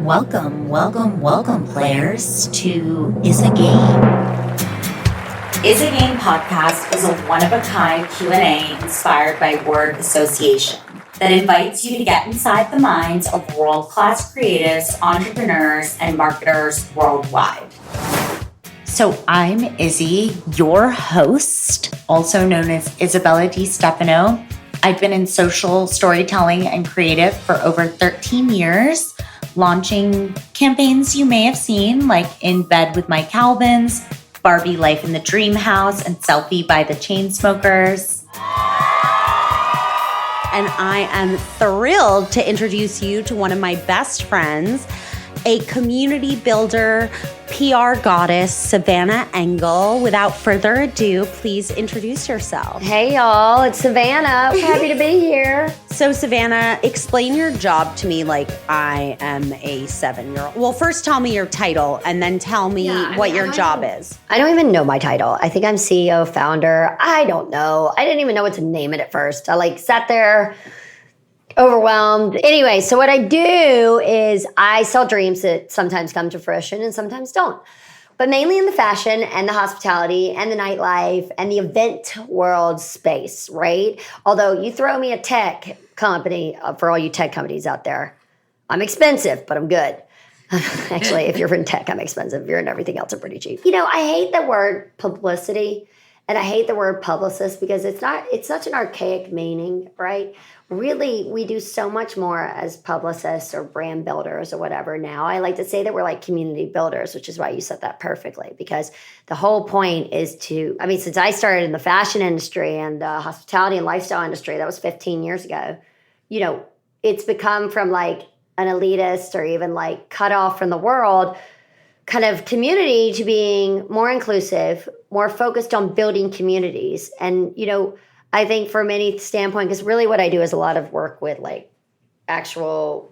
Welcome, players, to Is a Game. Is a Game podcast is a one-of-a-kind Q&A inspired by word association that invites you to get inside the minds of world-class creatives, entrepreneurs, and marketers worldwide. So I'm Izzy, your host, also known as Isabella Di Stefano. I've been in social storytelling and creative for over 13 years, launching campaigns you may have seen, like In Bed with My Calvins, Barbie Life in the Dream House, and Selfie by the Chainsmokers. And I am thrilled to introduce you to one of my best friends, a community builder, PR goddess, Savannah Engel. Without further ado, please introduce yourself. Hey y'all, it's Savannah. Happy to be here. So Savannah, explain your job to me like I am a 7-year-old. Well, first tell me your title and then tell me what your job is. I don't even know my title. I think I'm CEO, founder. I don't know. I didn't even know what to name it at first. I sat there overwhelmed. Anyway, so what I do is I sell dreams that sometimes come to fruition and sometimes don't. But mainly in the fashion and the hospitality and the nightlife and the event world space, right? Although you throw me a tech company, for all you tech companies out there, I'm expensive, but I'm good. Actually, if you're in tech, I'm expensive. If you're in everything else, I'm pretty cheap. You know, I hate the word publicity and I hate the word publicist because it's such an archaic meaning, right? Really, we do so much more as publicists or brand builders or whatever now. I like to say that we're like community builders, which is why you said that perfectly, because the whole point is since I started in the fashion industry and the hospitality and lifestyle industry, that was 15 years ago, you know, it's become from like an elitist or even like cut off from the world kind of community to being more inclusive, more focused on building communities. And, you know, I think from any standpoint, because really what I do is a lot of work with like actual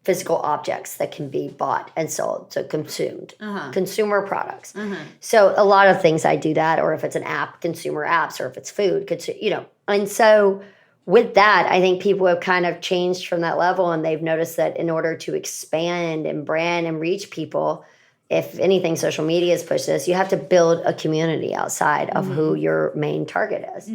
physical objects that can be bought and sold, so consumed, consumer products. So a lot of things I do that, or if it's an app, consumer apps, or if it's food, you know. And so with that, I think people have kind of changed from that level and they've noticed that in order to expand and brand and reach people, if anything, social media has pushed this, you have to build a community outside of who your main target is.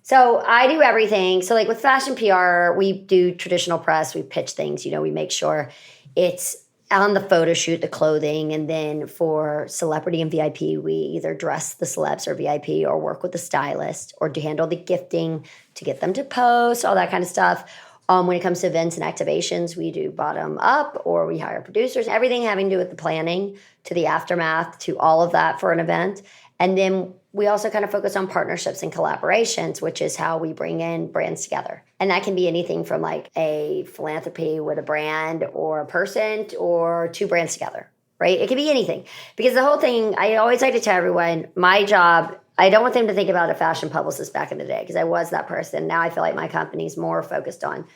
So I do everything. So like with fashion PR, we do traditional press, we pitch things, you know, we make sure it's on the photo shoot, the clothing. And then for celebrity and VIP, we either dress the celebs or VIP or work with the stylist or to handle the gifting, to get them to post, all that kind of stuff. When it comes to events and activations, we do bottom up or we hire producers, everything having to do with the planning to the aftermath to all of that for an event. And then we also kind of focus on partnerships and collaborations, which is how we bring in brands together. And that can be anything from like a philanthropy with a brand or a person or two brands together, right? It could be anything. Because the whole thing, I always like to tell everyone, my job, I don't want them to think about a fashion publicist back in the day because I was that person. Now I feel like my company's more focused on,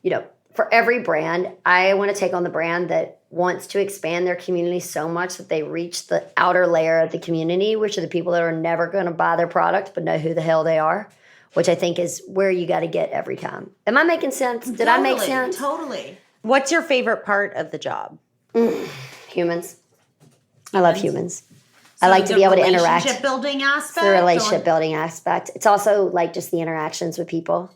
you know, for every brand, I want to take on the brand that wants to expand their community so much that they reach the outer layer of the community, which are the people that are never going to buy their product but know who the hell they are, which I think is where you got to get every time. Am I making sense? Did I make sense? Totally. What's your favorite part of the job? Humans. I love humans. I like to be able to interact. Relationship building aspect? The relationship building aspect. It's also like just the interactions with people.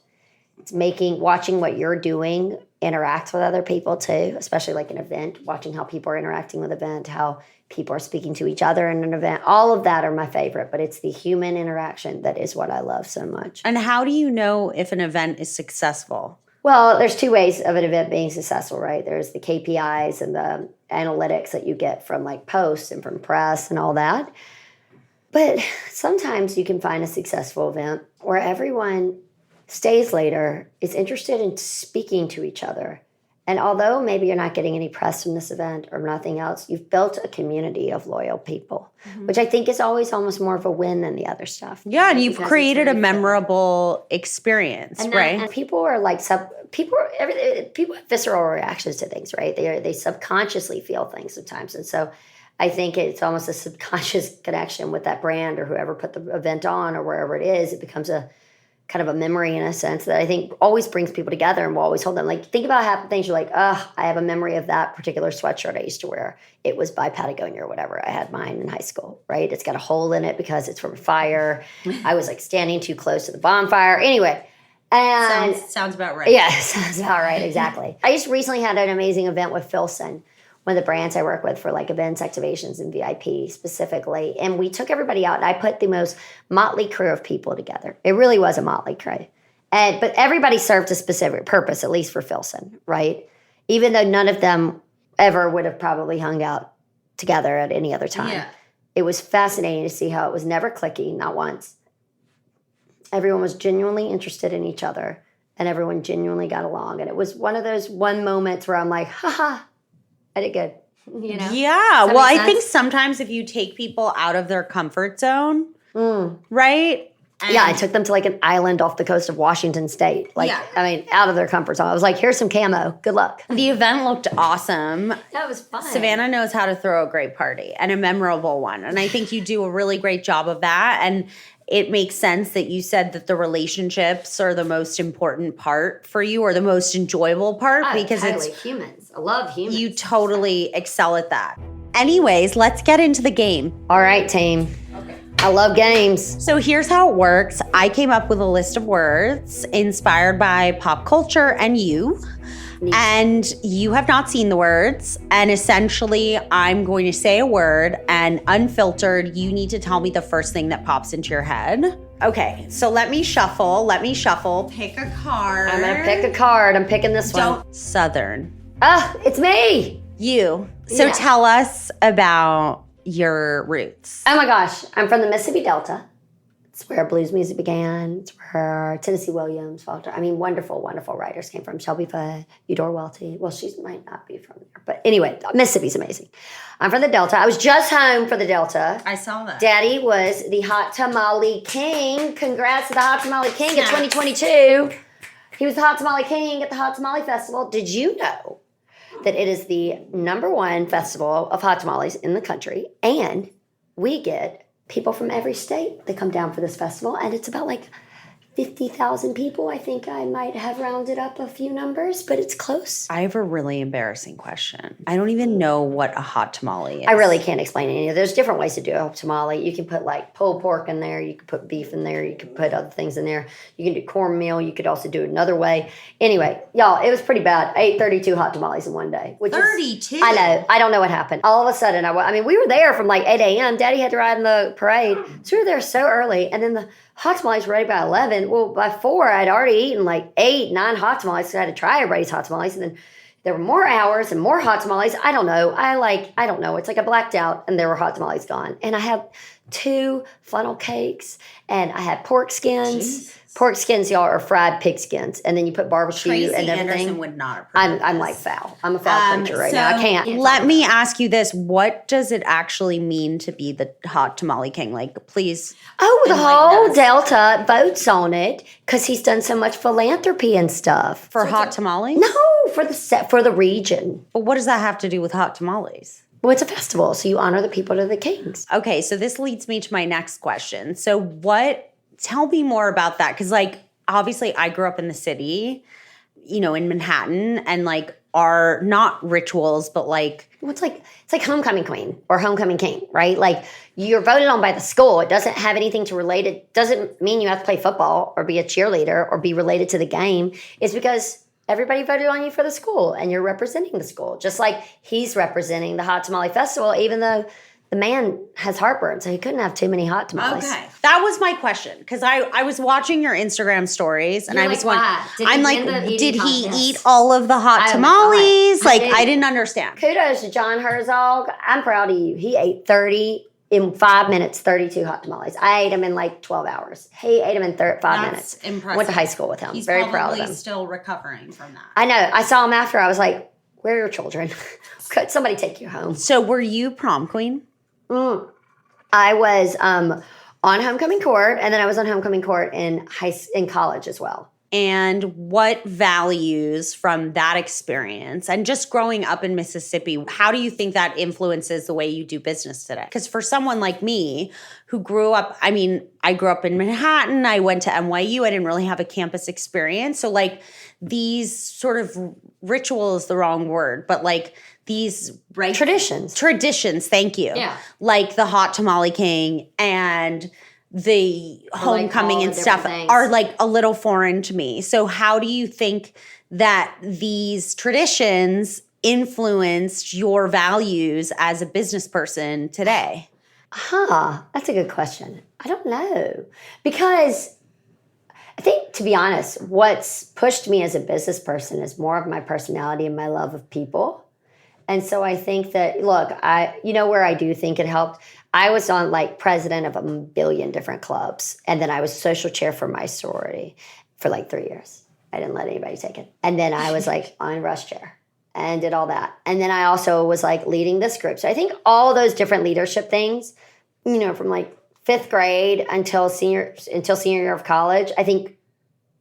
It's watching what you're doing interact with other people too, especially like an event, watching how people are interacting with event, how people are speaking to each other in an event. All of that are my favorite, but it's the human interaction that is what I love so much. And how do you know if an event is successful? Well, there's two ways of an event being successful, right? There's the KPIs and the analytics that you get from like posts and from press and all that. But sometimes you can find a successful event where everyone stays later, is interested in speaking to each other. And although maybe you're not getting any press from this event or nothing else, you've built a community of loyal people, which I think is always almost more of a win than the other stuff. Yeah, and you've created a memorable experience, right? And people are like, people have visceral reactions to things, right? They subconsciously feel things sometimes. And so I think it's almost a subconscious connection with that brand or whoever put the event on or wherever it is. It becomes kind of a memory in a sense that I think always brings people together and will always hold them. Like, think about half the things you're like, I have a memory of that particular sweatshirt I used to wear. It was by Patagonia or whatever. I had mine in high school, right? It's got a hole in it because it's from a fire. I was like standing too close to the bonfire. Anyway. And sounds about right. Yeah, sounds about right. Exactly. I just recently had an amazing event with Filson, one of the brands I work with for like events, activations, and VIP specifically. And we took everybody out and I put the most motley crew of people together. It really was a motley crew. But everybody served a specific purpose, at least for Filson, right? Even though none of them ever would have probably hung out together at any other time. Yeah. It was fascinating to see how it was never clicky, not once. Everyone was genuinely interested in each other and everyone genuinely got along. And it was one of those moments where I'm like, haha, I did good. You know? Yeah. Well, I think sometimes if you take people out of their comfort zone, right? And yeah, I took them to like an island off the coast of Washington State. Like, yeah. I mean, out of their comfort zone. I was like, here's some camo. Good luck. The event looked awesome. That was fun. Savannah knows how to throw a great party and a memorable one. And I think you do a really great job of that. And it makes sense that you said that the relationships are the most important part for you or the most enjoyable part because totally. It's humans. I love humans. You totally excel at that. Anyways, let's get into the game. All right, team. Okay. I love games. So here's how it works. I came up with a list of words inspired by pop culture and you. And you have not seen the words. And essentially, I'm going to say a word and unfiltered, you need to tell me the first thing that pops into your head. Okay, so let me shuffle. Pick a card. I'm going to pick a card. I'm picking this one. Southern. It's me. You. So tell us about your roots. Oh my gosh. I'm from the Mississippi Delta. It's where blues music began. It's where Tennessee Williams, Faulkner. I mean, wonderful, wonderful writers came from. Shelby Foote, Eudora Welty. Well, she might not be from there. But anyway, Mississippi's amazing. I'm from the Delta. I was just home for the Delta. I saw that. Daddy was the Hot Tamale King. Congrats to the Hot Tamale King at 2022. He was the Hot Tamale King at the Hot Tamale Festival. Did you know that it is the #1 festival of hot tamales in the country? And we get people from every state that come down for this festival, and it's about like 50,000 people. I think I might have rounded up a few numbers, but it's close. I have a really embarrassing question. I don't even know what a hot tamale is. I really can't explain any. There's different ways to do a tamale. You can put like pulled pork in there. You can put beef in there. You can put other things in there. You can do cornmeal. You could also do it another way. Anyway, y'all, it was pretty bad. I ate 32 hot tamales in one day. 32? I know. I don't know what happened. All of a sudden, I mean, we were there from like 8 a.m. Daddy had to ride in the parade. So we were there so early. And then the hot tamales were ready by 11. Well, by 4, I'd already eaten like 8, 9 hot tamales. So I had to try everybody's hot tamales. And then there were more hours and more hot tamales. I don't know. I don't know. It's like I blacked out and there were hot tamales gone. And I had 2 funnel cakes and I had pork skins. Jesus. Pork skins, y'all, are fried pig skins. And then you put barbecue Tracy and everything. Anderson would not approve I'm like foul. I'm a foul creature right now. I can't. Let me ask you this. What does it actually mean to be the hot tamale king? Like, please. Oh, the whole Delta votes on it because he's done so much philanthropy and stuff. For hot tamales? No, for the region. But what does that have to do with hot tamales? Well, it's a festival, so you honor the people that are the kings. Okay, so this leads me to my next question. So tell me more about that. Because, like, obviously I grew up in the city, you know, in Manhattan, and, like, are not rituals, but, like. Well, it's like homecoming queen or homecoming king, right? Like, you're voted on by the school. It doesn't have anything to relate. It doesn't mean you have to play football or be a cheerleader or be related to the game. It's because everybody voted on you for the school and you're representing the school. Just like he's representing the Hot Tamale Festival, even though the man has heartburn, so he couldn't have too many hot tamales. Okay. That was my question, because I was watching your Instagram stories, and I was wondering, did he eat all of the hot tamales? I didn't understand. Kudos to John Herzog. I'm proud of you. He ate 5 minutes, 32 hot tamales. I ate them in like 12 hours. He ate them in 5 minutes. That's impressive. Went to high school with him. He's very proud of him. He's still recovering from that. I know. I saw him after. I was like, where are your children? Could somebody take you home? So were you prom queen? I was on homecoming court, and then I was on homecoming court in college as well. and what values from that experience and just growing up in Mississippi, how do you think that influences the way you do business today? Because for someone like me who grew up, I mean, I grew up in Manhattan, I went to NYU, I didn't really have a campus experience. So like these sort of rituals, the wrong word, but like these traditions, thank you. Yeah. Like the hot tamale king and the homecoming and stuff are like a little foreign to me. So how do you think that these traditions influenced your values as a business person today? That's a good question. I don't know. Because I think, to be honest, what's pushed me as a business person is more of my personality and my love of people. And so I think that, look, where I do think it helped, I was on like president of a billion different clubs. And then I was social chair for my sorority for like 3 years. I didn't let anybody take it. And then I was like on rush chair and did all that. And then I also was like leading this group. So I think all those different leadership things, from like 5th grade until senior year of college, I think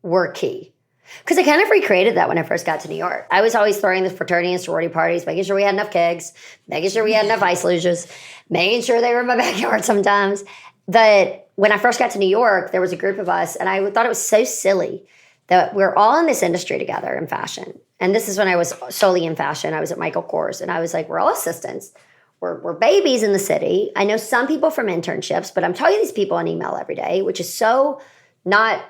were key. Because I kind of recreated that when I first got to New York. I was always throwing the fraternity and sorority parties, making sure we had enough kegs, making sure we had enough ice luges, making sure they were in my backyard sometimes. But when I first got to New York, there was a group of us, and I thought it was so silly that we're all in this industry together in fashion. And this is when I was solely in fashion. I was at Michael Kors, and I was like, we're all assistants. We're babies in the city. I know some people from internships, but I'm talking to these people on email every day, which is so not...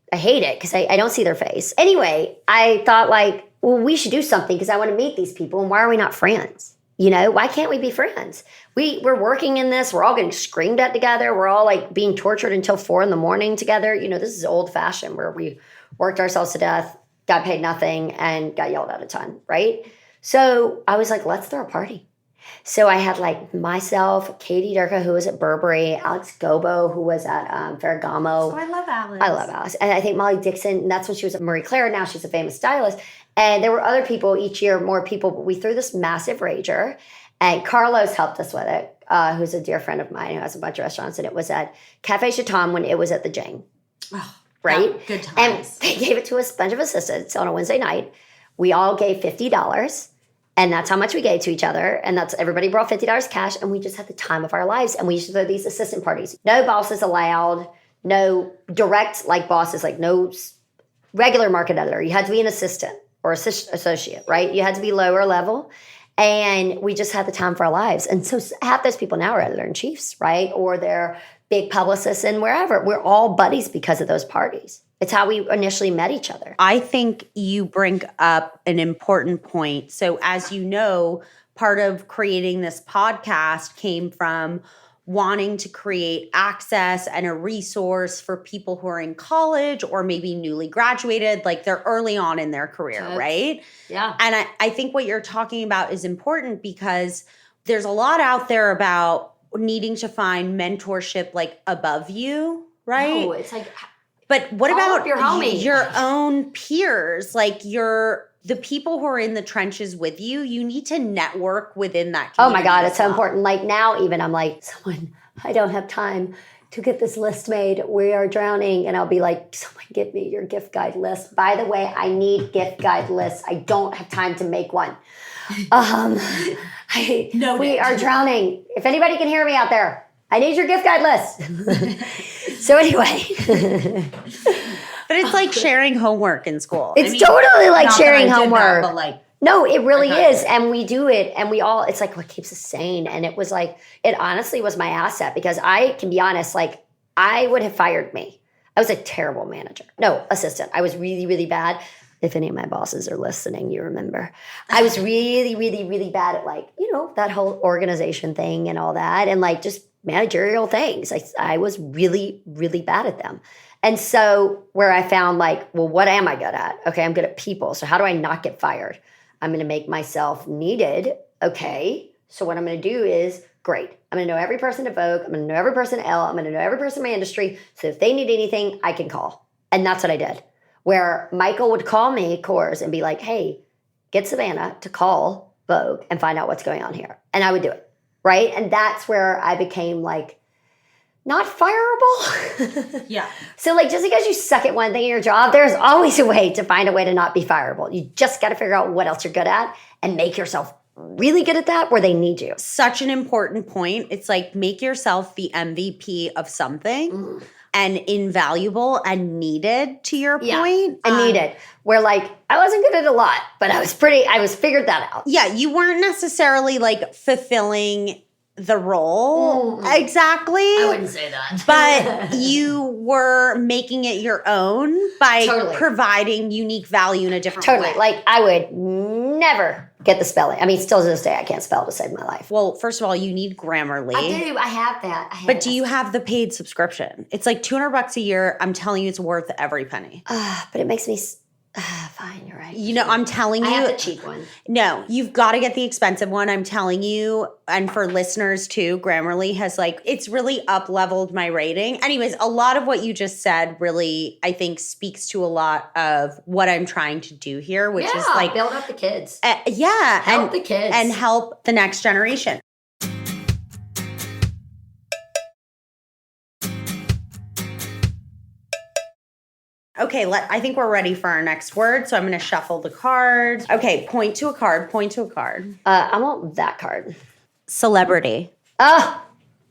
I hate it because I don't see their face. Anyway, I thought like, well, we should do something because I want to meet these people. And why are we not friends? Why can't we be friends? We're working in this. We're all getting screamed at together. We're all like being tortured until 4 a.m. together. This is old fashioned where we worked ourselves to death, got paid nothing, and got yelled at a ton, right? So I was like, let's throw a party. So I had like myself, Katie Durka, who was at Burberry, Alex Gobo, who was at Ferragamo. Oh, I love Alex. I love Alex. And I think Molly Dixon, that's when she was at Marie Claire. Now she's a famous stylist. And there were other people each year, more people, but we threw this massive rager. And Carlos helped us with it, who's a dear friend of mine who has a bunch of restaurants. And it was at Cafe Chatham when it was at the Jane. Oh, right? Yeah, good times. And they gave it to a bunch of assistants on a Wednesday night. We all gave $50. And that's how much we gave to each other. And that's everybody brought $50 cash. And we just had the time of our lives. And we used to throw these assistant parties. No bosses allowed. No direct like bosses, like no regular market editor. You had to be an assistant or associate, right? You had to be lower level. And we just had the time for our lives. And so half those people now are editor-in-chiefs, right? Or they're big publicists and wherever. We're all buddies because of those parties. It's how we initially met each other. I think you bring up an important point. So as you know, part of creating this podcast came from wanting to create access and a resource for people who are in college or maybe newly graduated, like they're early on in their career, right? Yeah. And I think what you're talking about is important because there's a lot out there about needing to find mentorship like above you, right? No, it's like... But what about your homie? Your own peers, like the people who are in the trenches with you? You need to network within that community. Oh my God, it's so important. Like now even I'm like, I don't have time to get this list made. We are drowning. And I'll be like, someone give me your gift guide list. By the way, I need gift guide lists. I don't have time to make one. We are drowning. If anybody can hear me out there, I need your gift guide list. So anyway. But it's like sharing homework in school. It's totally like sharing homework. That, but like, no, it really is. And we do it. And we all, it's like what keeps us sane. And it was like, it honestly was my asset because I can be honest, like I would have fired me. I was a terrible manager. No, assistant. I was really, really bad. If any of my bosses are listening, you remember. I was really, really, really bad at like, that whole organization thing and all that. And like just managerial things. I was really, really bad at them. And so where I found like, well, what am I good at? Okay, I'm good at people. So how do I not get fired? I'm going to make myself needed. Okay, so what I'm going to do is, great. I'm going to know every person at Vogue. I'm going to know every person at Elle. I'm going to know every person in my industry. So if they need anything, I can call. And that's what I did. Where Michael would call me, Kors, and be like, hey, get Savannah to call Vogue and find out what's going on here. And I would do it. Right. And that's where I became like, not fireable. Yeah. So like just because you suck at one thing in your job, there's always a way to find a way to not be fireable. You just got to figure out what else you're good at and make yourself really good at that where they need you. Such an important point. It's like make yourself the MVP of something and invaluable and needed to your point. I needed. Where like I wasn't good at a lot, but I was figured that out. Yeah, you weren't necessarily like fulfilling the role exactly. I wouldn't say that. But you were making it your own by Totally. providing unique value in a different Totally. way. Like I would never get the spelling. I mean, still to this day, I can't spell to save my life. Well, first of all, you need Grammarly. I do. I have that. But do you have the paid subscription? It's like $200 a year. I'm telling you, it's worth every penny. But it makes me... fine, you're right. You know, I'm telling you. I have the cheap one. No, you've got to get the expensive one. I'm telling you. And for listeners too, Grammarly has like, it's really up-leveled my rating. Anyways, a lot of what you just said really, I think, speaks to a lot of what I'm trying to do here, which is like... build up the kids. Help the kids. And help the next generation. Okay, I think we're ready for our next word, so I'm going to shuffle the cards. Okay, point to a card. I want that card. Celebrity. Oh,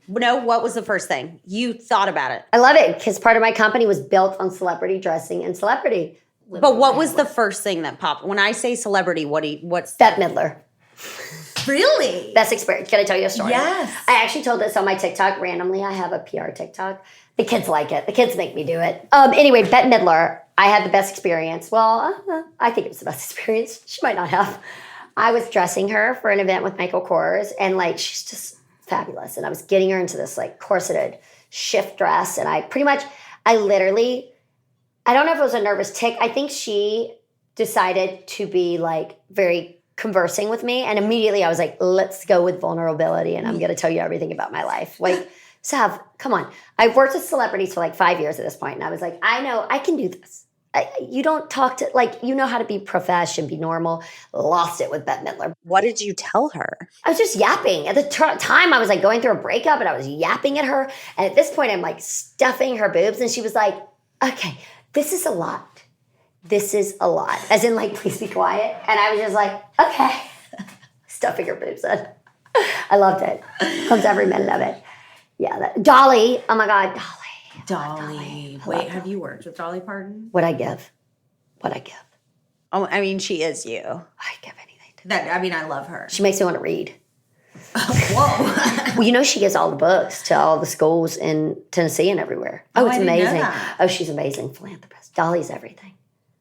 No, what was the first thing? You thought about it. I love it because part of my company was built on celebrity dressing and celebrity. But what was the first thing that popped? When I say celebrity, what's... Bette Midler. Really? Best experience. Can I tell you a story? Yes. I actually told this on my TikTok randomly. I have a PR TikTok. The kids like it. The kids make me do it. Anyway, Bette Midler, I had the best experience. Well, I think it was the best experience. She might not have. I was dressing her for an event with Michael Kors, and like she's just fabulous. And I was getting her into this like corseted shift dress, and I literally, I don't know if it was a nervous tick. I think she decided to be like very conversing with me, and immediately I was like, let's go with vulnerability, and I'm going to tell you everything about my life. Like, Sav, come on. I've worked with celebrities for like 5 years at this point, and I was like, I know, I can do this. You don't talk to, like, you know how to be professional, be normal. Lost it with Bette Midler. What did you tell her? I was just yapping. At the time, I was like going through a breakup, and I was yapping at her. And at this point, I'm like stuffing her boobs, and she was like, okay, this is a lot. This is a lot. As in, like, please be quiet. And I was just like, okay. Stuffing her boobs in. I loved it. Loves every minute of it. Yeah. Dolly. Oh, my God. Dolly. Wait, have you worked with Dolly Parton? What'd I give? Oh, I mean, she is you. I'd give anything to That. I mean, I love her. She makes me want to read. Whoa. Well, you know, she gives all the books to all the schools in Tennessee and everywhere. Oh, it's I didn't know amazing. that. Oh, she's amazing. Philanthropist. Dolly's everything.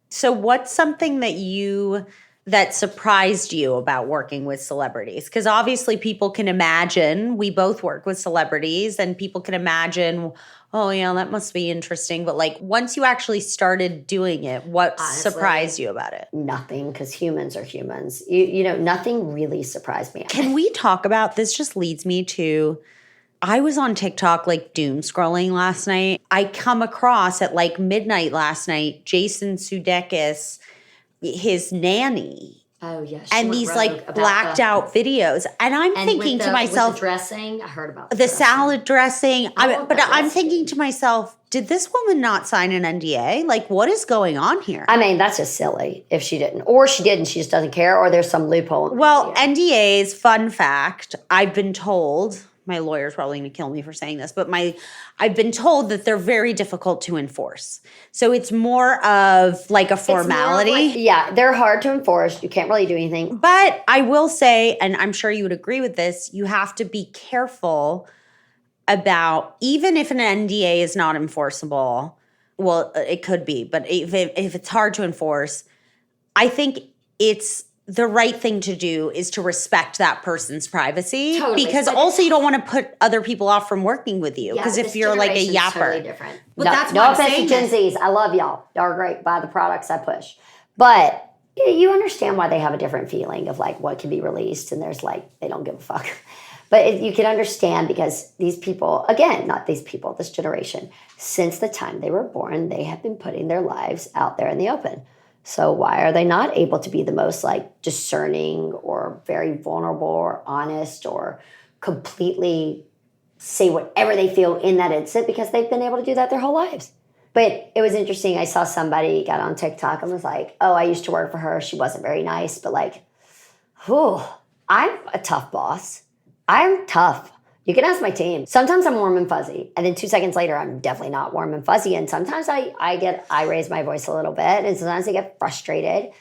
So what's something that surprised you about working with celebrities? Because obviously people can imagine, we both work with celebrities, and people can imagine, oh yeah, that must be interesting. But like once you actually started doing it, what Honestly, surprised you about it? Nothing, because humans are humans. You know, nothing really surprised me. Can we talk about, this just leads me to, I was on TikTok like doom scrolling last night. I come across at like midnight last night, Jason Sudeikis, his nanny. Oh, yeah. And these like blacked out videos. And I'm thinking to myself, with the dressing, I heard about the salad dressing. But I'm dressing. thinking to myself, did this woman not sign an NDA? Like, what is going on here? I mean, that's just silly if she didn't. Or she did and she just doesn't care, or there's some loophole. Well, NDAs, fun fact, I've been told, my lawyer's probably going to kill me for saying this, but I've been told that they're very difficult to enforce. So it's more of like a formality. Yeah, they're hard to enforce. You can't really do anything. But I will say, and I'm sure you would agree with this, you have to be careful about, even if an NDA is not enforceable, well, it could be, but if it's hard to enforce, I think it's the right thing to do is to respect that person's privacy. Totally. Because But also you don't want to put other people off from working with you. Because if this you're like a generation's yapper. Totally different. But no, that's no why I'm offense saying to Gen this. Zs. I love y'all. Y'all are great. Buy the products I push. But you understand why they have a different feeling of like what can be released, and there's like, they don't give a fuck. But you can understand because these people, again, not these people, this generation, since the time they were born, they have been putting their lives out there in the open. So why are they not able to be the most like discerning or very vulnerable or honest or completely say whatever they feel in that instant because they've been able to do that their whole lives. But it was interesting. I saw somebody got on TikTok and was like, oh, I used to work for her. She wasn't very nice, but like, whew, I'm a tough boss. I'm tough. You can ask my team. Sometimes I'm warm and fuzzy. And then 2 seconds later, I'm definitely not warm and fuzzy. And sometimes I raise my voice a little bit. And sometimes I get frustrated.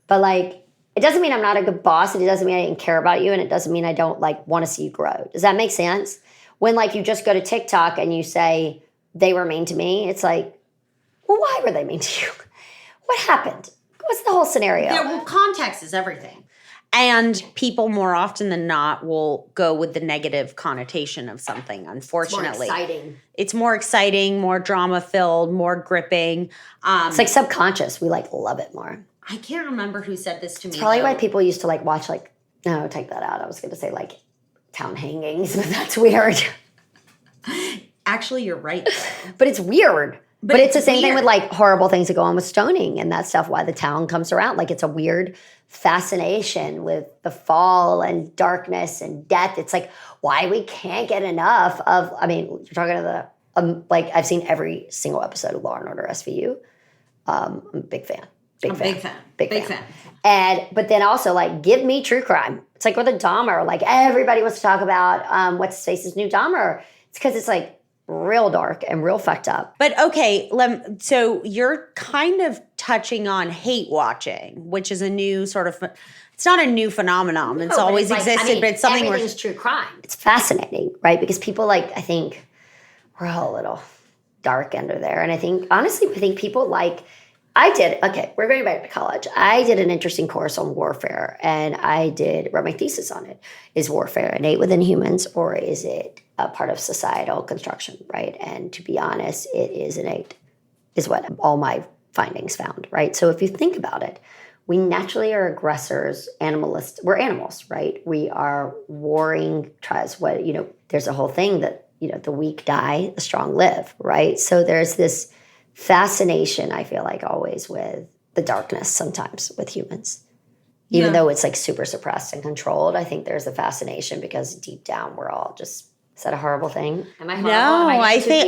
But like, it doesn't mean I'm not a good boss. And it doesn't mean I didn't care about you. And it doesn't mean I don't like want to see you grow. Does that make sense? When like you just go to TikTok and you say, they were mean to me. It's like, well, why were they mean to you? What happened? What's the whole scenario? Yeah, well, context is everything. And people more often than not will go with the negative connotation of something, unfortunately. It's more exciting. It's more exciting, more drama-filled, more gripping. It's like subconscious. We like love it more. I can't remember who said this to me. It's probably why people used to like watch like, no, take that out. I was going to say like town hangings, but that's weird. Actually, you're right, though. But it's weird. But it's the same thing weird. with like horrible things that go on with stoning and that stuff, why the town comes around. Like it's a weird fascination with the fall and darkness and death. It's like why we can't get enough of, I mean, you're talking to the, like I've seen every single episode of Law and Order SVU. I'm a big fan. Big fan. But then also like give me true crime. It's like with a Dahmer, like everybody wants to talk about what's his face's new Dahmer. It's because it's like real dark and real fucked up. But okay, so you're kind of touching on hate watching, which is a new sort of, it's not a new phenomenon. It's always existed, but it's something everything's true crime. It's fascinating, right? Because people like, I think we're all a little dark under there. And I think, honestly, I think people like, we're going back to college. I did an interesting course on warfare and wrote my thesis on it. Is warfare innate within humans or is it a part of societal construction, right? And to be honest, it is innate, is what all my findings found, right? So if you think about it, we naturally are aggressors, animalists. We're animals, right? We are warring tribes. There's a whole thing that, the weak die, the strong live, right? So there's this fascination, I feel like always with the darkness sometimes with humans. Even though it's like super suppressed and controlled, I think there's a fascination because deep down we're all just, is that a horrible thing? Am I horrible? No,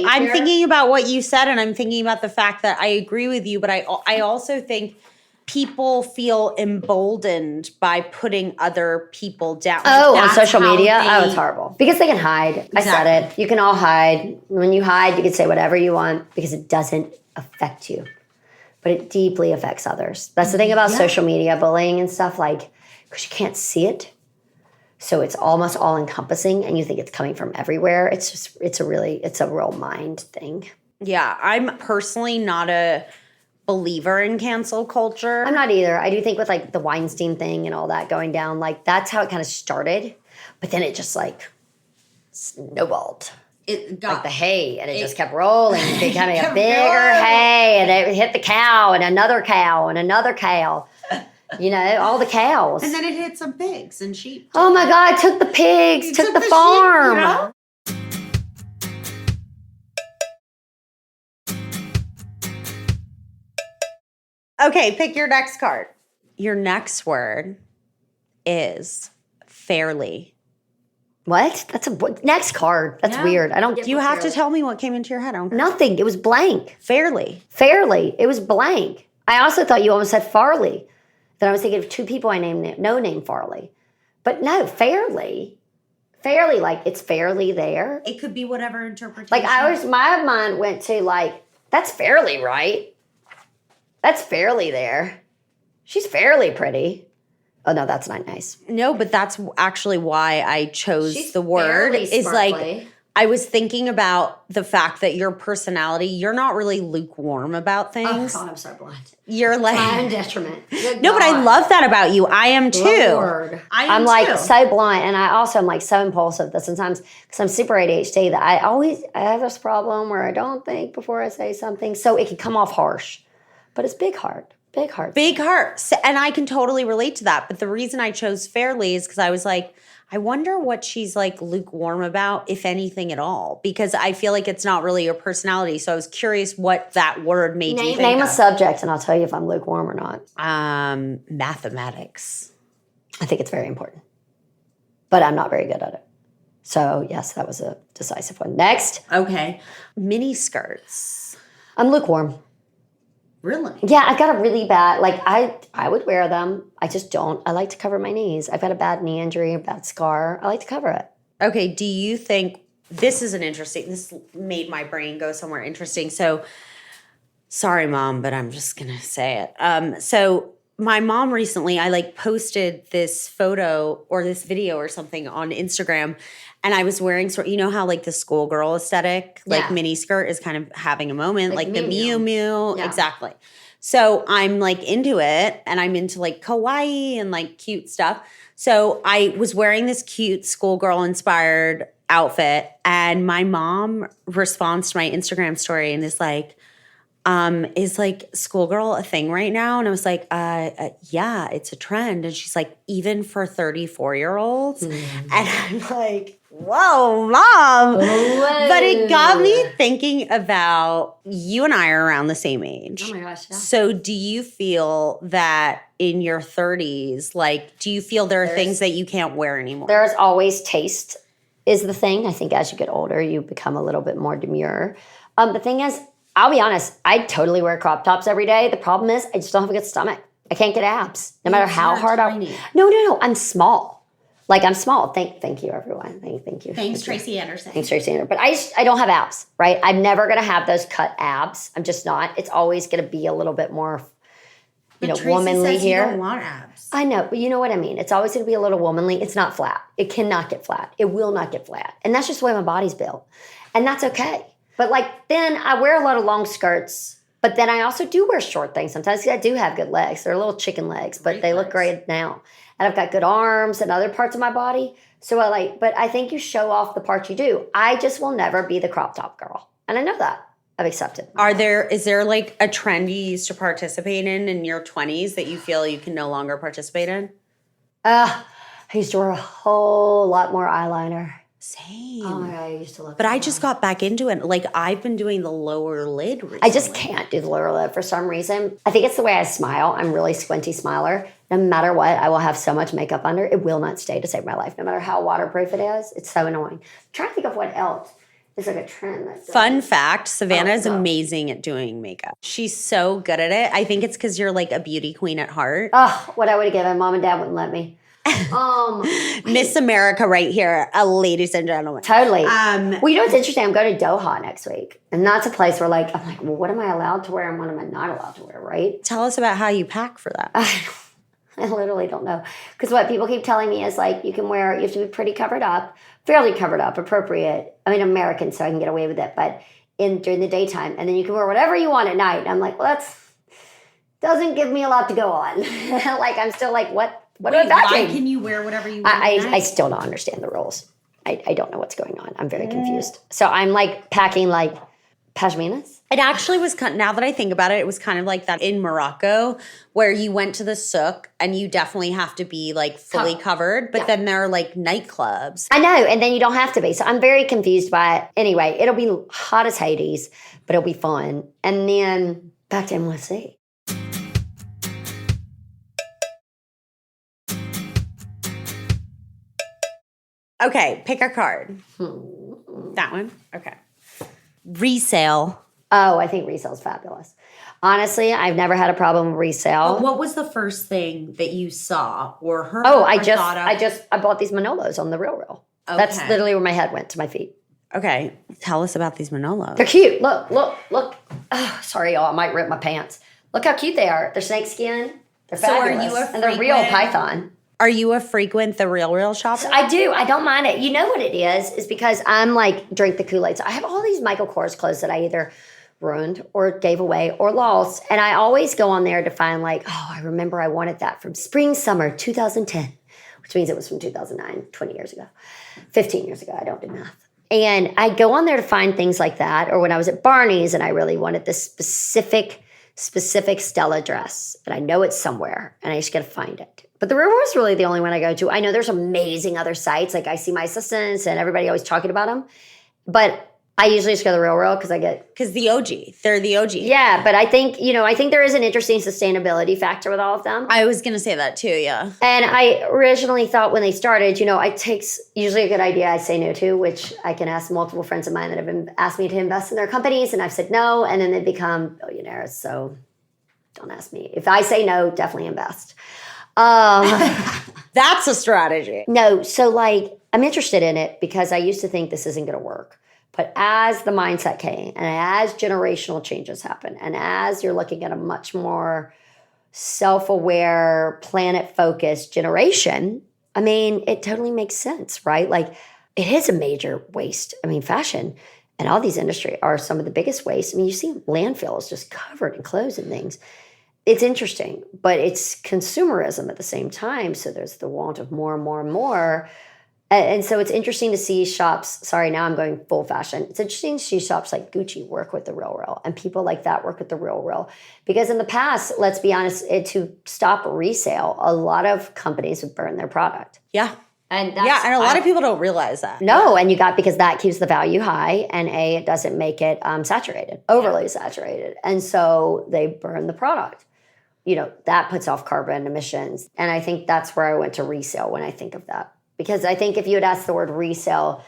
I'm thinking about what you said and I'm thinking about the fact that I agree with you, but I also think people feel emboldened by putting other people down. Oh, on social media? It's horrible. Because they can hide. Exactly. I said it. You can all hide. When you hide, you can say whatever you want because it doesn't affect you. But it deeply affects others. That's the thing about social media, bullying and stuff, like, because you can't see it. So it's almost all encompassing and you think it's coming from everywhere. It's a real mind thing. Yeah, I'm personally not a believer in cancel culture. I'm not either. I do think with like the Weinstein thing and all that going down, like that's how it kind of started. But then it just like snowballed. It got like the hay and it just kept rolling, becoming a bigger hay and it hit the cow and another cow and another cow. All the cows. And then it hit some pigs and sheep. Oh my God, took the pigs, took the farm. Okay, pick your next card. Your next word is fairly. What? That's next card. That's weird. I don't get. You have to tell me what came into your head. Nothing. It was blank. Fairly. It was blank. I also thought you almost said Farley. Then I was thinking of two people I named Farley. But no, fairly. Fairly, like it's fairly there. It could be whatever interpretation. Like my mind went to like, that's fairly right. That's fairly there. She's fairly pretty. Oh no, that's not nice. No, but that's actually why I chose the word. Is sparkly. like I was thinking about the fact that your personality, you're not really lukewarm about things. Oh God, I'm so blunt. You're like my own detriment. No, but I love that about you. I am too. Lord. I'm like so blunt, and I also am like so impulsive that sometimes, because I'm super ADHD, that I have this problem where I don't think before I say something, so it can come off harsh. But it's big heart. Big heart. Big heart. And I can totally relate to that. But the reason I chose fairly is because I was like, I wonder what she's like lukewarm about, if anything at all. Because I feel like it's not really her personality. So I was curious what that word made you think Name of. a subject and I'll tell you if I'm lukewarm or not. Mathematics. I think it's very important. But I'm not very good at it. So yes, that was a decisive one. Next. Okay. Mini skirts. I'm lukewarm. Really? Yeah, I've got a really bad, like I would wear them. I just don't. I like to cover my knees. I've got a bad knee injury, a bad scar. I like to cover it. Okay, do you think, this made my brain go somewhere interesting. So, sorry, Mom, but I'm just going to say it. So my mom recently, I like posted this photo or this video or something on Instagram, and I was wearing you know how like the schoolgirl aesthetic, like Yeah. mini skirt is kind of having a moment, like the Miu Miu Miu. Miu, Yeah. exactly. So I'm like into it, and I'm into like kawaii and like cute stuff. So I was wearing this cute schoolgirl inspired outfit, and my mom responds to my Instagram story and is like schoolgirl a thing right now? And I was like, yeah, it's a trend. And she's like, even for 34-year-olds? And I'm like, whoa, Mom. Whoa. But it got me thinking about, you and I are around the same age. Oh my gosh, yeah. So do you feel that in your 30s, like, do you feel there are things that you can't wear anymore? There's always taste is the thing. I think as you get older, you become a little bit more demure. The thing is, I'll be honest, I totally wear crop tops every day. The problem is I just don't have a good stomach. I can't get abs. No matter how hard tiny. No. I'm small. Like I'm small. Thank you, everyone. Thank you. Thanks, Tracy Anderson. Thanks, Tracy Anderson. But I don't have abs, right? I'm never going to have those cut abs. I'm just not. It's always going to be a little bit more, womanly says here. You don't want abs. I know, but you know what I mean. It's always going to be a little womanly. It's not flat. It cannot get flat. It will not get flat. And that's just the way my body's built. And that's okay. But like then I wear a lot of long skirts, but then I also do wear short things sometimes. I do have good legs. They're little chicken legs, but they look great now. And I've got good arms and other parts of my body. So but I think you show off the parts you do. I just will never be the crop top girl. And I know that. I've accepted. Is there like a trend you used to participate in your 20s that you feel you can no longer participate in? I used to wear a whole lot more eyeliner. Same. Oh my God, I used to look. But I just got back into it. Like I've been doing the lower lid recently. I just can't do the lower lid for some reason. I think it's the way I smile. I'm really squinty smiler. No matter what, I will have so much makeup under. It will not stay to save my life, no matter how waterproof it is. It's so annoying. I'm trying to think of what else is like a trend. Fun fact, Savannah is no. amazing at doing makeup. She's so good at it. I think it's because you're like a beauty queen at heart. Oh, what I would have given. Mom and Dad wouldn't let me. Miss America right here, ladies and gentlemen. Totally. Well, you know what's interesting? I'm going to Doha next week. And that's a place where I'm like, well, what am I allowed to wear and what am I not allowed to wear, right? Tell us about how you pack for that. I literally don't know. Because what people keep telling me is like, you have to be pretty covered up, fairly covered up, appropriate. I mean, American, so I can get away with it, but during the daytime. And then you can wear whatever you want at night. And I'm like, well, doesn't give me a lot to go on. Like, I'm still like, what am I packing? Why can you wear whatever you want? I still don't understand the rules. I don't know what's going on. I'm very confused. So I'm like packing like pashminas. It actually was now that I think about it was kind of like that in Morocco where you went to the souk and you definitely have to be like fully covered, but then there are like nightclubs. I know, and then you don't have to be. So I'm very confused by it. Anyway, it'll be hot as Hades, but it'll be fun. And then back to NYC. Okay, pick a card. That one? Okay. Resale. Oh, I think resale's fabulous. Honestly, I've never had a problem with resale. What was the first thing that you saw or heard? Oh, or I bought these Manolos on the Real. Okay. That's literally where my head went to my feet. Okay, tell us about these Manolos. They're cute. Look. Oh, sorry, y'all. I might rip my pants. Look how cute they are. They're snake skin. They're fabulous. And they're real python. Are you a frequent The Real shopper? I do. I don't mind it. You know what it is because I'm like, drink the Kool-Aid. So I have all these Michael Kors clothes that I either ruined or gave away or lost. And I always go on there to find like, oh, I remember I wanted that from spring, summer 2010, which means it was from 2009, 20 years ago, 15 years ago. I don't do math. And I go on there to find things like that. Or when I was at Barney's and I really wanted this specific Stella dress. And I know it's somewhere and I just got to find it. But The Real is really the only one I go to. I know there's amazing other sites. Like I see my assistants and everybody always talking about them. But I usually just go the real because I get... Because they're the OG. Yeah, but I think there is an interesting sustainability factor with all of them. I was going to say that too, yeah. And I originally thought when they started, it takes usually a good idea I say no to, which I can ask multiple friends of mine that have asked me to invest in their companies, and I've said no, and then they become billionaires. So don't ask me. If I say no, definitely invest. That's a strategy. No, so I'm interested in it because I used to think this isn't going to work. But as the mindset came and as generational changes happen and as you're looking at a much more self-aware, planet-focused generation, I mean, it totally makes sense, right? It is a major waste. I mean, fashion and all these industries are some of the biggest wastes. I mean, you see landfills just covered in clothes and things. It's interesting, but it's consumerism at the same time. So there's the want of more and more and more. And so it's interesting to see shops, sorry, now I'm going full fashion. It's interesting to see shops like Gucci work with the real and people like that work with the real. Because in the past, let's be honest, to stop resale, a lot of companies would burn their product. Yeah. And a lot of people don't realize that. No, and because that keeps the value high, and it doesn't make it overly saturated. And so they burn the product. That puts off carbon emissions. And I think that's where I went to resale when I think of that. Because I think if you had asked the word resale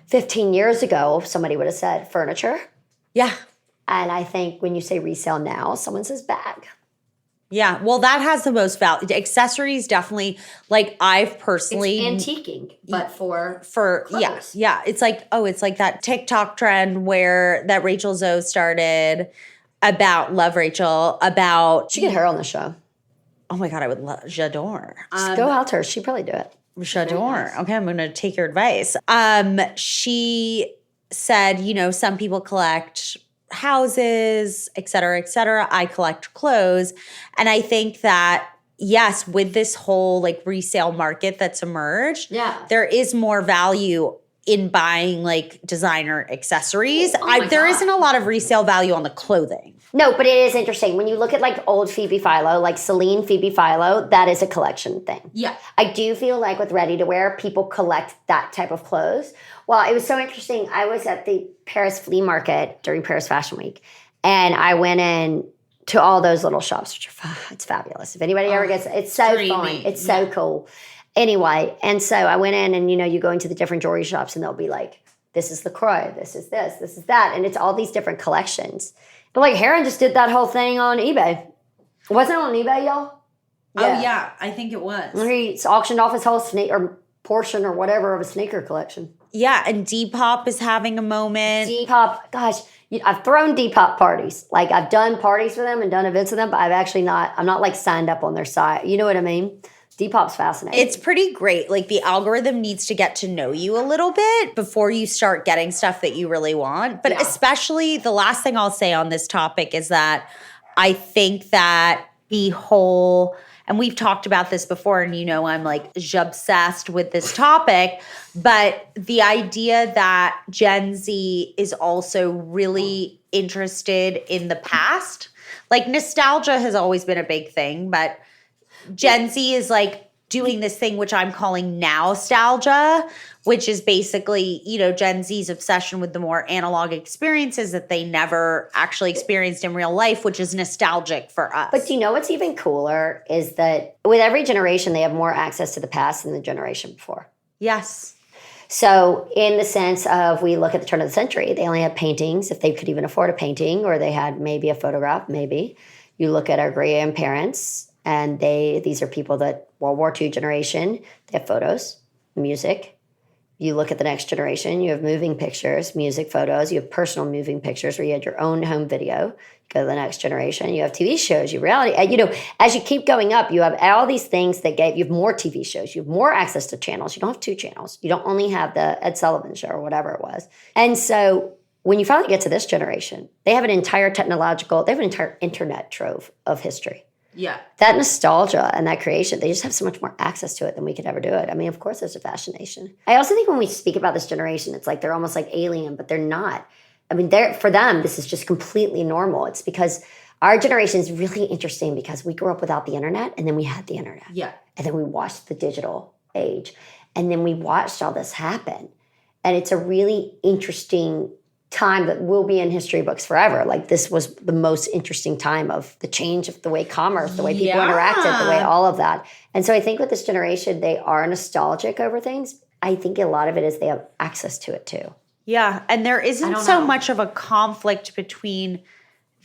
15 years ago, somebody would have said furniture. Yeah. And I think when you say resale now, someone says bag. Yeah. Well, that has the most value. Accessories definitely, I've personally... It's antiquing, but for clothes. Yeah. It's like that TikTok trend that Rachel Zoe started about, love Rachel, about... Should get her on the show. Oh my God, I would love, j'adore. Just go out to her. She'd probably do it. J'adore. Okay, I'm going to take your advice. She said, some people collect houses, et cetera, et cetera. I collect clothes. And I think that, yes, with this whole resale market that's emerged, there is more value in buying designer accessories. There isn't a lot of resale value on the clothing. No, but it is interesting. When you look at old Phoebe Philo, Celine Phoebe Philo, that is a collection thing. Yeah. I do feel with ready to wear, people collect that type of clothes. Well, it was so interesting. I was at the Paris flea market during Paris Fashion Week, and I went in to all those little shops, which it's fabulous. If anybody ever gets it's so fun. It's so cool. Anyway, and so I went in and, you go into the different jewelry shops and they'll be this is LaCroix, this is this is that. And it's all these different collections. But Heron just did that whole thing on eBay. Wasn't it on eBay, y'all? Yeah. Oh, yeah. I think it was. He auctioned off his whole portion or whatever of a sneaker collection. Yeah, and Depop is having a moment. Depop, gosh, I've thrown Depop parties. I've done parties for them and done events with them, but I'm not signed up on their site. You know what I mean? Depop's fascinating. It's pretty great. The algorithm needs to get to know you a little bit before you start getting stuff that you really want. But especially the last thing I'll say on this topic is that I think that the whole, and we've talked about this before, and I'm obsessed with this topic, but the idea that Gen Z is also really interested in the past. Nostalgia has always been a big thing, but Gen Z is doing this thing which I'm calling nostalgia, which is basically, Gen Z's obsession with the more analog experiences that they never actually experienced in real life, which is nostalgic for us. But do you know what's even cooler is that with every generation, they have more access to the past than the generation before. Yes. So in the sense of, we look at the turn of the century, they only had paintings if they could even afford a painting, or they had maybe a photograph, maybe. You look at our grandparents, and these are people that World War II generation, they have photos, music. You look at the next generation, you have moving pictures, music, photos. You have personal moving pictures where you had your own home video. You go to the next generation, you have TV shows, you have reality. As you keep going up, you have all these things you have more TV shows. You have more access to channels. You don't have 2 channels. You don't only have the Ed Sullivan Show or whatever it was. And so when you finally get to this generation, they have an entire internet trove of history. Yeah. That nostalgia and that creation, they just have so much more access to it than we could ever do it. I mean, of course, there's a fascination. I also think when we speak about this generation, it's they're almost alien, but they're not. I mean, for them, this is just completely normal. It's because our generation is really interesting because we grew up without the internet, and then we had the internet. Yeah. And then we watched the digital age, and then we watched all this happen. And it's a really interesting time that will be in history books forever. Like this was the most interesting time of the change of the way commerce, the way people interacted, the way all of that. And so I think with this generation, they are nostalgic over things. I think a lot of it is they have access to it too. Yeah. And there isn't so much of a conflict between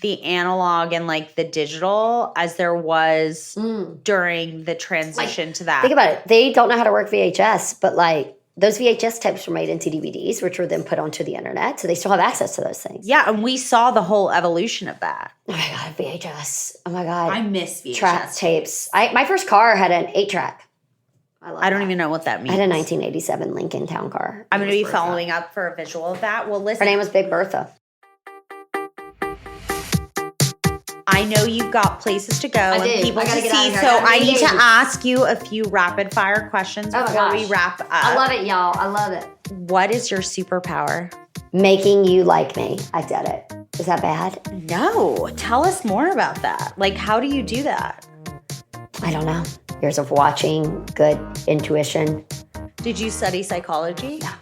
the analog and like the digital as there was during the transition to that. Think about it. They don't know how to work VHS, but like those VHS tapes were made into DVDs, which were then put onto the internet. So they still have access to those things. Yeah. And we saw the whole evolution of that. Oh my God, VHS. Oh my God. I miss VHS. Track tapes. My first car had an 8-track. I don't even know what that means. I had a 1987 Lincoln Town Car. I'm going to be following up for a visual of that. Well, listen. Her name was Big Bertha. I know you've got places to go and people to see, so I need to ask you a few rapid fire questions before we wrap up. I love it, y'all. I love it. What is your superpower? Making you like me. I did it. Is that bad? No. Tell us more about that. Like, how do you do that? I don't know. Years of watching, good intuition. Did you study psychology? Yeah.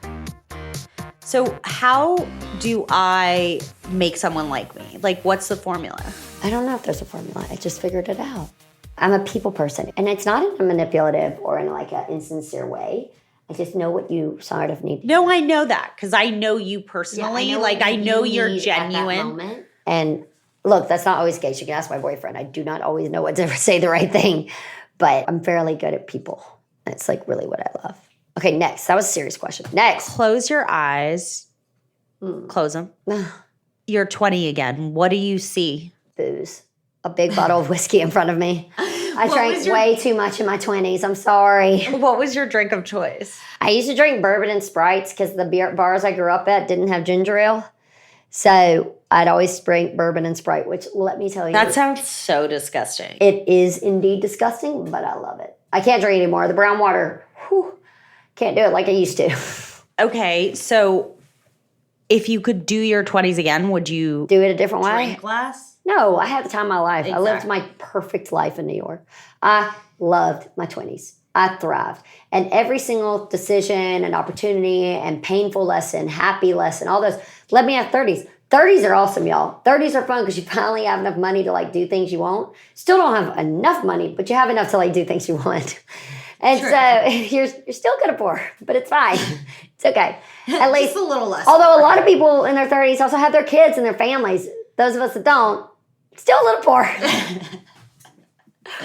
So how do I make someone like me? Like, what's the formula? I don't know if there's a formula. I just figured it out. I'm a people person. And it's not in a manipulative or in like an insincere way. I just know what you sort of need. No, I know that because I know you personally. Yeah, I know you're need genuine. At that moment. And look, that's not always the case. You can ask my boyfriend. I do not always know what to say the right thing. But I'm fairly good at people. That's like really what I love. Okay, next. That was a serious question. Next. Close your eyes. Close them. You're 20 again. What do you see? Booze. A big bottle of whiskey in front of me. I drank way too much in my 20s. I'm sorry. What was your drink of choice? I used to drink bourbon and Sprites because the bars I grew up at didn't have ginger ale. So I'd always drink bourbon and Sprite, which let me tell you. That sounds so disgusting. It is indeed disgusting, but I love it. I can't drink anymore. The brown water, can't do it like I used to. Okay, so if you could do your 20s again, would you do it a different way? Drink less? No, I had the time of my life. Exactly. I lived my perfect life in New York. I loved my 20s. I thrived. And every single decision and opportunity and painful lesson, happy lesson, all those led me at 30s. 30s are awesome, y'all. 30s are fun because you finally have enough money to like do things you want. Still don't have enough money, but you have enough to like do things you want. And so you're still kind of poor, but it's fine. It's okay. At least a little less. Although a lot of people in their 30s also have their kids and their families. Those of us that don't, still a little poor.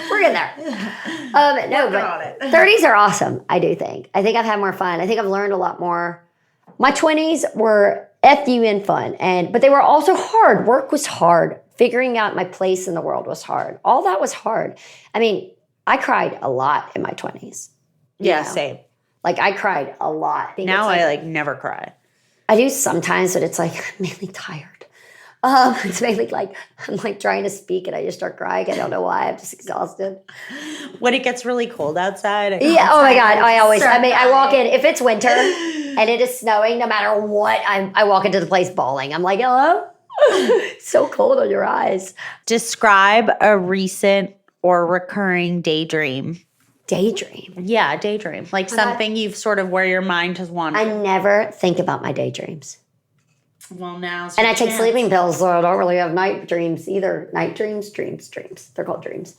We're getting there. No, but 30s are awesome, I do think. I think I've had more fun. I think I've learned a lot more. My 20s were FUN fun, but they were also hard. Work was hard. Figuring out my place in the world was hard. All that was hard. I mean, I cried a lot in my 20s. Yeah, same. Like, I cried a lot. Now I never cry. I do sometimes, but it's like, I'm mainly tired. It's mainly like, I'm like trying to speak and I just start crying. I don't know why. I'm just exhausted. When it gets really cold outside. Yeah, oh my God. I walk in, if it's winter and it is snowing, no matter what, I walk into the place bawling. I'm like, hello? So cold on your eyes. Describe a recent or recurring daydream. Daydream? Yeah, daydream. Like something you've sort of where your mind has wandered. I never think about my daydreams. Well, now and I take sleeping pills, so I don't really have night dreams either. Night dreams, dreams. They're called dreams.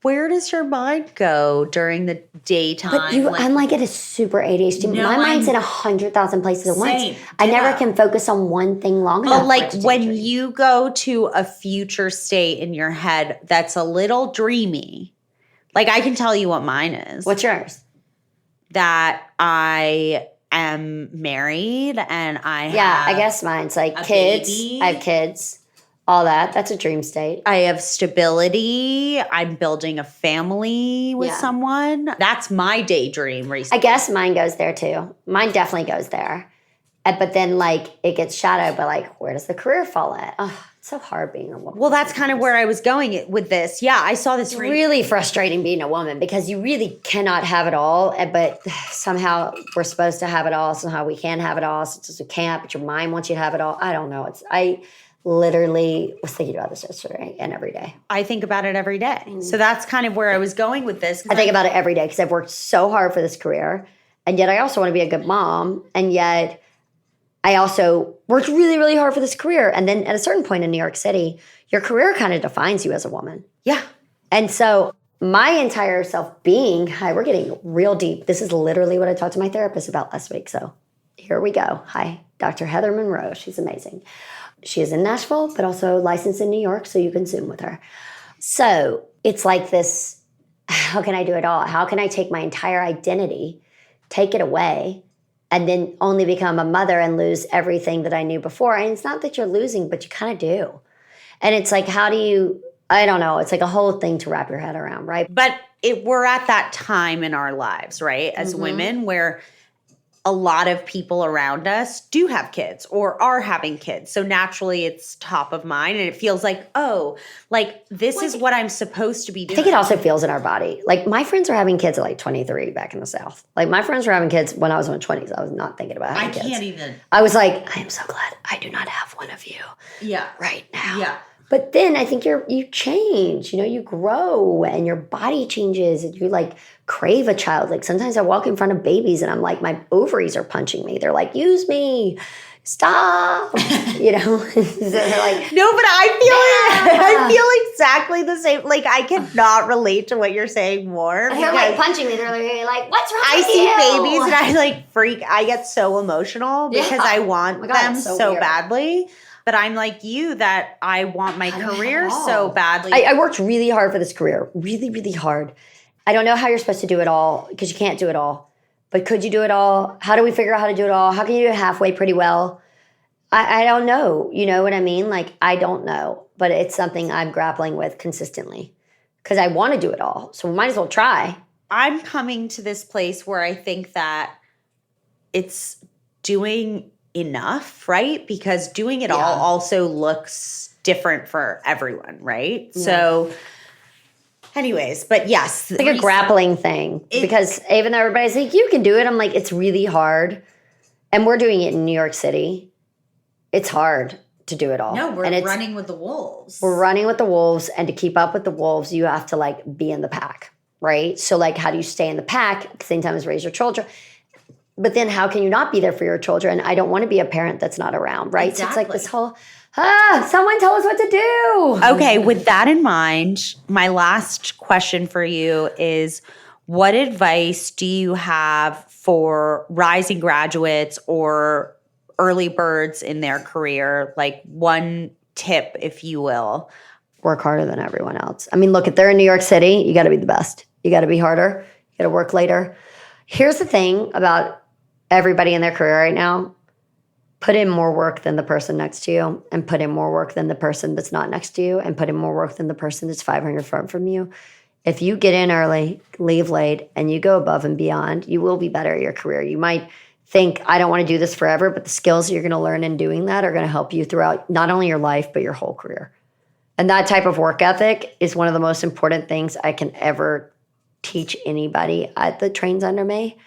Where does your mind go during the daytime? But I'm like at a super ADHD. My mind's in 100,000 places at once. I never can focus on one thing long enough. Oh, like when you go to a future state in your head that's a little dreamy. Like I can tell you what mine is. What's yours? That I am married and I have I guess mine's like kids. Baby. I have kids. All that. That's a dream state. I have stability. I'm building a family with someone. That's my daydream recently. I guess mine goes there too. Mine definitely goes there. But then like it gets shadowed by like, where does the career fall at? Oh, it's so hard being a woman. Well, that's kind of where I was going with this. Yeah, I saw this. It's really frustrating being a woman because you really cannot have it all. But somehow we're supposed to have it all. Somehow we can have it all. Sometimes we can't, but your mind wants you to have it all. I don't know. I literally was thinking about this yesterday and every day. I think about it every day. So that's kind of where I was going with this. I think about it every day because I've worked so hard for this career. And yet I also want to be a good mom. And yet I also worked really, really hard for this career. And then at a certain point in New York City, your career kind of defines you as a woman. Yeah. And so my entire self-being, hi, we're getting real deep. This is literally what I talked to my therapist about last week. So here we go. Hi, Dr. Heather Monroe. She's amazing. She is in Nashville, but also licensed in New York, so you can Zoom with her. So it's like this, how can I do it all? How can I take my entire identity, take it away, and then only become a mother and lose everything that I knew before? And it's not that you're losing, but you kind of do. And it's like, how do you, I don't know. It's like a whole thing to wrap your head around, right? But we're at that time in our lives, right? As women, where a lot of people around us do have kids or are having kids. So naturally it's top of mind and it feels like, oh, like this is what I'm supposed to be doing. I think it also feels in our body. Like my friends were having kids at like 23 back in the South. Like my friends were having kids when I was in my 20s. I was not thinking about having kids. I can't even. I was like, I am so glad I do not have one of you right now. Yeah. But then I think you change, you grow and your body changes and you like crave a child. Like sometimes I walk in front of babies and I'm like, my ovaries are punching me. They're like, use me, stop, So they're like, no, but I feel exactly the same. Like I cannot relate to what you're saying more. They're like punching me. They're like, what's wrong I with see you? babies and I like freak. I get so emotional because I want them so badly. But I'm like you that I want my career so badly. I worked really hard for this career. Really, really hard. I don't know how you're supposed to do it all because you can't do it all. But could you do it all? How do we figure out how to do it all? How can you do it halfway pretty well? I don't know. You know what I mean? Like, I don't know. But it's something I'm grappling with consistently because I want to do it all. So we might as well try. I'm coming to this place where I think that it's doing enough, right? Because doing it all also looks different for everyone, right? Yeah. So anyways, but yes. It's like a grappling thing because even though everybody's like, you can do it, I'm like, it's really hard. And we're doing it in New York City. It's hard to do it all. No, we're running with the wolves. We're running with the wolves. And to keep up with the wolves, you have to like be in the pack, right? So like, how do you stay in the pack at the same time as raise your children? But then how can you not be there for your children? I don't want to be a parent that's not around, right? Exactly. So it's like this whole, someone tell us what to do. Okay, with that in mind, my last question for you is, what advice do you have for rising graduates or early birds in their career? Like one tip, if you will. Work harder than everyone else. I mean, look, if they're in New York City, you got to be the best. You got to be harder. You got to work later. Here's the thing about everybody in their career right now. Put in more work than the person next to you and put in more work than the person that's not next to you and put in more work than the person that's 500 feet from you. If you get in early, leave late, and you go above and beyond, you will be better at your career. You might think, I don't want to do this forever, but the skills you're going to learn in doing that are going to help you throughout not only your life, but your whole career. And that type of work ethic is one of the most important things I can ever teach anybody that trains under me,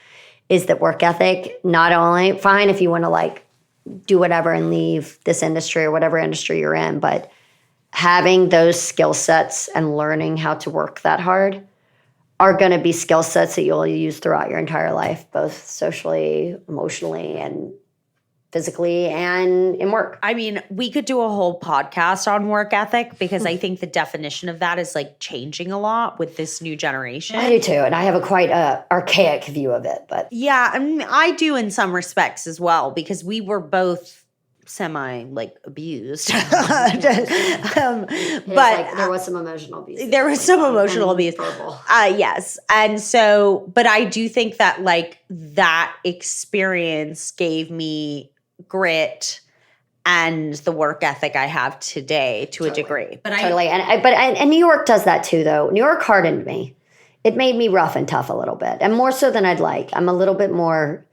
is that work ethic. Not only, fine if you want to like do whatever and leave this industry or whatever industry you're in, but having those skill sets and learning how to work that hard are going to be skill sets that you'll use throughout your entire life, both socially, emotionally, and physically and in work. I mean, we could do a whole podcast on work ethic because I think the definition of that is like changing a lot with this new generation. I do too. And I have a quite archaic view of it, but yeah, I mean, I do in some respects as well because we were both semi like abused. But there was some emotional abuse. There was some emotional abuse. Yes. And so, but I do think that like that experience gave me grit and the work ethic I have today to a degree. But totally. And New York does that too, though. New York hardened me. It made me rough and tough a little bit, and more so than I'd like. I'm a little bit more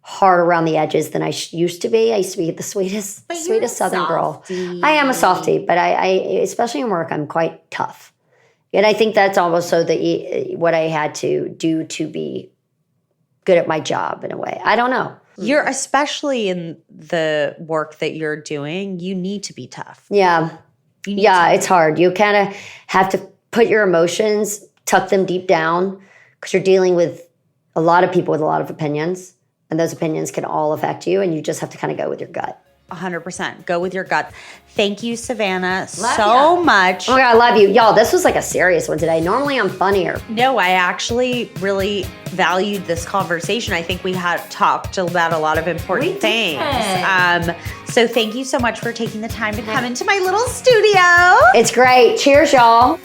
hard around the edges than I used to be. I used to be the sweetest Southern girl. I am a softie, but I especially in work, I'm quite tough. And I think that's also what I had to do to be good at my job in a way. I don't know. You're especially in the work that you're doing, you need to be tough. Yeah. It's hard. You kind of have to put your emotions, tuck them deep down because you're dealing with a lot of people with a lot of opinions. and those opinions can all affect you, and you just have to kind of go with your gut. 100%. Go with your gut. Thank you, Savannah, Love ya. much. Oh my God, I love you. Y'all, this was like a serious one today. Normally I'm funnier. No, I actually really valued this conversation. I think we had talked about a lot of important things. So thank you so much for taking the time to come into my little studio. It's great. Cheers, y'all.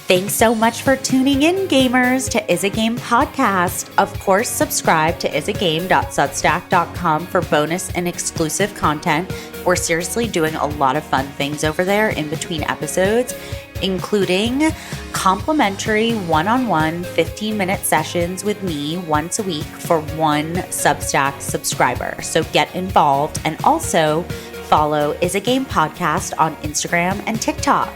Thanks so much for tuning in, gamers, to Is a Game podcast. Of course, subscribe to isagame.substack.com for bonus and exclusive content. We're seriously doing a lot of fun things over there in between episodes, including complimentary one-on-one 15-minute sessions with me once a week for one Substack subscriber. So get involved, and also follow Is a Game podcast on Instagram and TikTok.